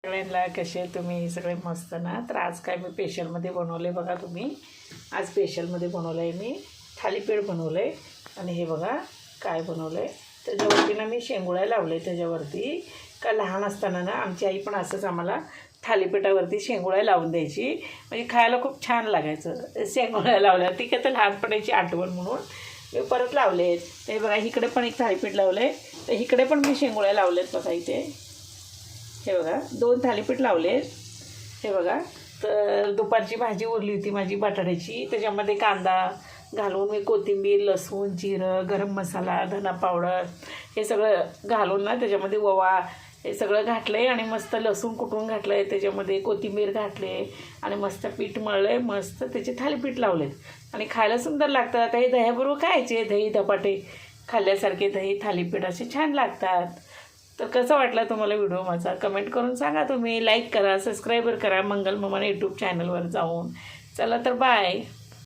सगळ्यांना कसे तुम्ही सगळे मस्त ना. तर आज काय मी स्पेशलमध्ये बनवले बघा. तुम्ही आज स्पेशलमध्ये बनवलं आहे मी थालीपीठ बनवलं आहे. आणि हे बघा काय बनवलं आहे. त्याच्यावरती ना मी शेंगुळ्या लावले. त्याच्यावरती का लहान असताना ना आमची आई पण असंच आम्हाला थालीपीठावरती शेंगुळ्या लावून द्यायची. म्हणजे खायला खूप छान लागायचं. शेंगुळ्या लावल्या ती काय तर लहानपणाची आठवण म्हणून मी परत लावलेत. ते बघा इकडे पण एक थालीपीठ लावलं आहे. तर इकडे पण मी शेंगुळ्या लावलेत बघा. इथे हे बघा 2 थालीपीठ लावले. हे बघा तर दुपारची भाजी उरली होती माझी बटाट्याची. त्याच्यामध्ये कांदा घालून मी कोथिंबीर, लसूण, जिरं, गरम मसाला, धना पावडर हे सगळं घालून ना त्याच्यामध्ये ओवा हे सगळं घातलं आहे. आणि मस्त लसूण कुटून घातलं आहे. त्याच्यामध्ये कोथिंबीर घातले आणि मस्त पीठ मळलं आहे. मस्त त्याचे थालीपीठ लावलेत आणि खायला सुंदर लागतात. हे दह्याबरोबर खायचे. दही धपाटे खाल्ल्यासारखे दही थालीपीठ असे छान लागतात. तर कसं वाटलं तुम्हाला व्हिडिओ माझा कमेंट करून सांगा. तुम्ही लाईक करा, सबस्क्राईबर करा मंगल मामा यूट्यूब चॅनलवर जाऊन. चला तर बाय.